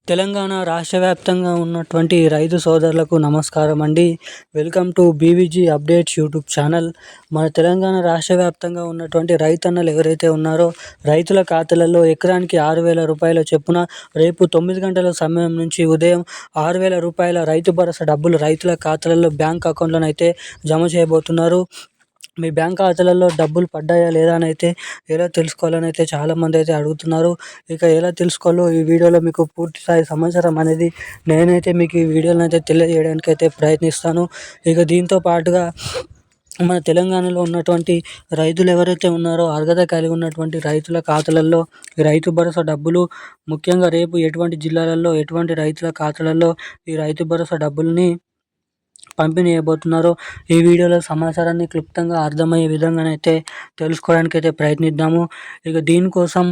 తెలంగాణ రాష్ట్ర వ్యాప్తంగా ఉన్నటువంటి రైతు సోదరులకు నమస్కారం అండి. Welcome to BVG updates YouTube channel. మన తెలంగాణ రాష్ట్ర వ్యాప్తంగా ఉన్నటువంటి రైతన్నలు ఎవరైతే ఉన్నారో రైతుల ఖాతాలలో ఎకరానికి 6,000 రూపాయల చొప్పున రేపు 9 గంటల సమయం నుంచి ఉదయం 6,000 రూపాయల రైతు భరోసా డబ్బులు రైతుల ఖాతాలలో బ్యాంక్ అకౌంట్లోనైతే జమ చేయబోతున్నారు. మీ బ్యాంక్ ఖాతాలలో డబ్బులు పడ్డాయా లేదా అని అయితే ఎలా తెలుసుకోవాలని అయితే చాలామంది అయితే అడుగుతున్నారు. ఇక ఎలా తెలుసుకోవాలో ఈ వీడియోలో మీకు పూర్తి స్థాయి సమాచారం అనేది నేనైతే మీకు ఈ వీడియోలో అయితే తెలియజేయడానికి అయితే ప్రయత్నిస్తాను. ఇక దీంతో పాటుగా మన తెలంగాణలో ఉన్నటువంటి రైతులు ఎవరైతే ఉన్నారో అర్హత కలిగి ఉన్నటువంటి రైతుల ఖాతాలలో ఈ రైతు భరోసా డబ్బులు ముఖ్యంగా రేపు ఎటువంటి జిల్లాలలో ఎటువంటి రైతుల ఖాతాలలో ఈ రైతు భరోసా డబ్బుల్ని పంపిణీ చేయబోతున్నారో ఈ వీడియోలో సమాచారాన్ని క్లుప్తంగా అర్థమయ్యే విధంగానైతే తెలుసుకోవడానికైతే ప్రయత్నిద్దాము. ఇక దీనికోసం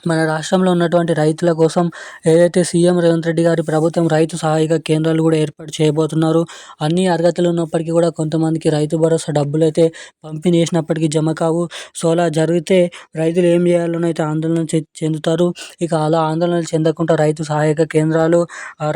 మన రాష్ట్రంలో ఉన్నటువంటి రైతుల కోసం ఏదైతే సీఎం రేవంత్ రెడ్డి గారి ప్రభుత్వం రైతు సహాయక కేంద్రాలు కూడా ఏర్పాటు చేయబోతున్నారు. అన్ని అర్హతలు ఉన్నప్పటికీ కూడా కొంతమందికి రైతు భరోసా డబ్బులు అయితే పంపిణీ చేసినప్పటికీ జమ కావు. సో అలా జరిగితే రైతులు ఏం చేయాలని అయితే ఆందోళన చెందుతారు. ఇక అలా ఆందోళన చెందకుండా రైతు సహాయక కేంద్రాలు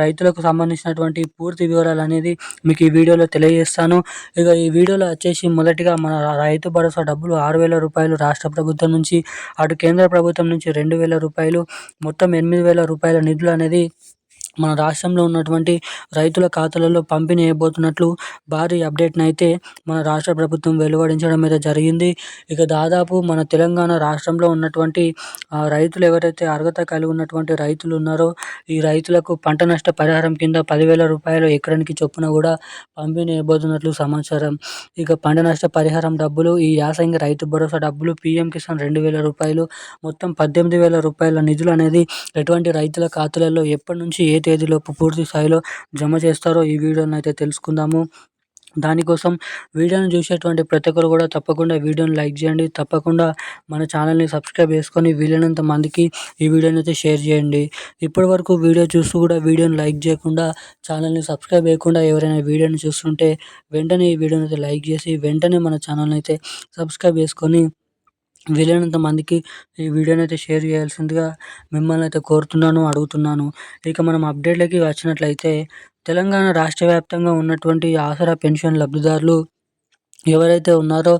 రైతులకు సంబంధించినటువంటి పూర్తి వివరాలు అనేది మీకు ఈ వీడియోలో తెలియజేస్తాను. ఇక ఈ వీడియోలో వచ్చేసి మొదటిగా మన రైతు భరోసా డబ్బులు 6,000 రూపాయలు రాష్ట్ర ప్రభుత్వం నుంచి, అటు కేంద్ర ప్రభుత్వం నుంచి 2,000 రూపాయలు, మొత్తం 8,000 రూపాయల నిధులు అనేది మన రాష్ట్రంలో ఉన్నటువంటి రైతుల ఖాతాలలో పంపిణీ చేయబోతున్నట్లు భారీ అప్డేట్ని అయితే మన రాష్ట్ర ప్రభుత్వం వెలువడించడం అయితే జరిగింది. ఇక దాదాపు మన తెలంగాణ రాష్ట్రంలో ఉన్నటువంటి రైతులు ఎవరైతే అర్హత కలిగి ఉన్నటువంటి రైతులు ఉన్నారో ఈ రైతులకు పంట నష్ట పరిహారం కింద 10,000 రూపాయలు ఎకరానికి చొప్పున కూడా పంపిణీ చేయబోతున్నట్లు సమాచారం. ఇక పంట నష్ట పరిహారం డబ్బులు, ఈ యాసంగి రైతు భరోసా డబ్బులు, పీఎం కిసాన్ 2,000 రూపాయలు, మొత్తం 18,000 రూపాయల నిధులు అనేది ఎటువంటి రైతుల ఖాతాలలో ఎప్పటి నుంచి ఏ తేదీలోపు పూర్తి స్థాయిలో జమ చేస్తారో ఈ వీడియోని అయితే తెలుసుకుందాము. దానికోసం వీడియోని చూసేటువంటి ప్రతి ఒక్కరు కూడా తప్పకుండా వీడియోని లైక్ చేయండి. తప్పకుండా మన ఛానల్ని సబ్స్క్రైబ్ చేసుకొని వీలైనంత మందికి ఈ వీడియోని అయితే షేర్ చేయండి. ఇప్పటి వరకు వీడియో చూస్తూ కూడా వీడియోని లైక్ చేయకుండా, ఛానల్ని సబ్స్క్రైబ్ చేయకుండా ఎవరైనా వీడియోని చూస్తుంటే వెంటనే ఈ వీడియోని అయితే లైక్ చేసి వెంటనే మన ఛానల్ని అయితే సబ్స్క్రైబ్ చేసుకొని వీలైనంత మందికి ఈ వీడియోని అయితే షేర్ చేయాల్సిందిగా మిమ్మల్ని అయితే కోరుతున్నాను, అడుగుతున్నాను. ఇక మనం అప్డేట్లకి వచ్చినట్లయితే తెలంగాణ రాష్ట్ర వ్యాప్తంగా ఉన్నటువంటి ఆసరా పెన్షన్ లబ్ధిదారులు ఎవరైతే ఉన్నారో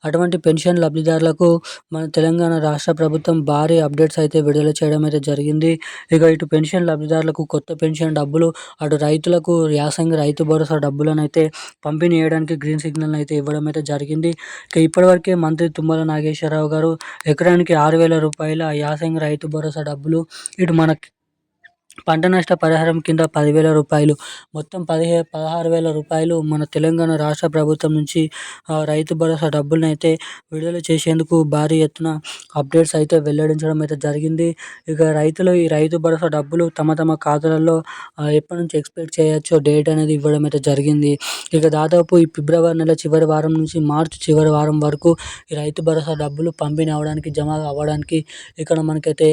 అటువంటి పెన్షన్ లబ్ధిదారులకు మన తెలంగాణ రాష్ట్ర ప్రభుత్వం భారీ అప్డేట్స్ అయితే విడుదల చేయడం అయితే జరిగింది. ఇక ఇటు పెన్షన్ లబ్ధిదారులకు కొత్త పెన్షన్ డబ్బులు, అటు రైతులకు యాసంగి రైతు భరోసా డబ్బులను అయితే పంపిణీ చేయడానికి గ్రీన్ సిగ్నల్ అయితే ఇవ్వడం అయితే జరిగింది. ఇక ఇప్పటివరకే మంత్రి తుమ్మల నాగేశ్వరరావు గారు ఎకరానికి 6,000 రూపాయల యాసంగి రైతు భరోసా డబ్బులు, ఇటు మన పంట నష్ట పరిహారం కింద 10,000 రూపాయలు, మొత్తం 16,000 రూపాయలు మన తెలంగాణ రాష్ట్ర ప్రభుత్వం నుంచి రైతు భరోసా డబ్బులను అయితే విడుదల చేసేందుకు భారీ ఎత్తున అప్డేట్స్ అయితే వెల్లడించడం అయితే జరిగింది. ఇక రైతులు ఈ రైతు భరోసా డబ్బులు తమ తమ ఖాతాలలో ఎప్పటి నుంచి ఎక్స్పెక్ట్ చేయొచ్చో డేట్ అనేది ఇవ్వడం అయితే జరిగింది. ఇక దాదాపు ఈ ఫిబ్రవరి నెల చివరి వారం నుంచి మార్చి చివరి వారం వరకు ఈ రైతు భరోసా డబ్బులు పంపిణీ అవ్వడానికి, జమ అవ్వడానికి ఇక్కడ మనకైతే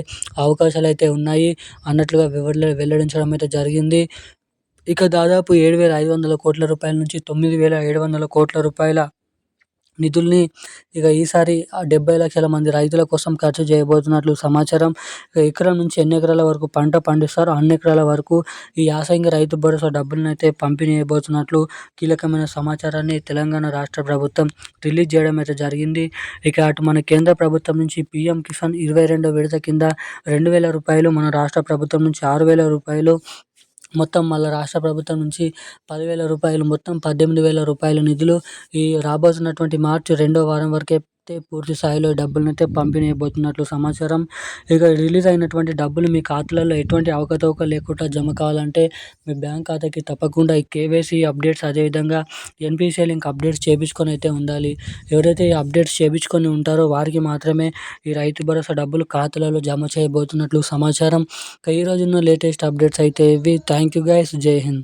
అవకాశాలు అయితే ఉన్నాయి అన్నట్లుగా వెల్లడించడం అయితే జరిగింది. ఇక దాదాపు 7,500 కోట్ల రూపాయల నుంచి 9,700 కోట్ల రూపాయల నిధుల్ని ఇక ఈసారి 70 లక్షల మంది రైతుల కోసం ఖర్చు చేయబోతున్నట్లు సమాచారం. ఎకరం నుంచి ఎన్ని ఎకరాల వరకు పంట పండిస్తారో అన్ని ఎకరాల వరకు ఈ యాసంగి రైతు భరోసా డబ్బులను అయితే పంపిణీ చేయబోతున్నట్లు కీలకమైన సమాచారాన్ని తెలంగాణ రాష్ట్ర ప్రభుత్వం రిలీజ్ చేయడం అయితే జరిగింది. ఇక అటు మన కేంద్ర ప్రభుత్వం నుంచి పీఎం కిసాన్ 22వ విడత కింద 2,000 రూపాయలు, మన రాష్ట్ర ప్రభుత్వం నుంచి 6,000 రూపాయలు, మొత్తం మళ్ళీ రాష్ట్ర ప్రభుత్వం నుంచి 10,000 రూపాయలు, మొత్తం 18,000 రూపాయల నిధులు ఈ రాబోతున్నటువంటి మార్చి 2వ వారం వరకే పూర్తి స్థాయిలో డబ్బులను అయితే పంపిణీ చేయబోతున్నట్లు సమాచారం. ఇక రిలీజ్ అయినటువంటి డబ్బులు మీ ఖాతాలలో ఎటువంటి అవకతవక లేకుండా జమ కావాలంటే మీ బ్యాంక్ ఖాతాకి తప్పకుండా ఈ కేవైసీ అప్డేట్స్, అదేవిధంగా ఎన్పిసిఐ లింక్ అప్డేట్స్ చేయించుకొని అయితే ఉండాలి. ఎవరైతే ఈ అప్డేట్స్ చేయించుకొని ఉంటారో వారికి మాత్రమే ఈ రైతు భరోసా డబ్బులు ఖాతాలలో జమ చేయబోతున్నట్లు సమాచారం. ఈ రోజున్న లేటెస్ట్ అప్డేట్స్ అయితే ఇవి. Thank you guys. జై హింద్.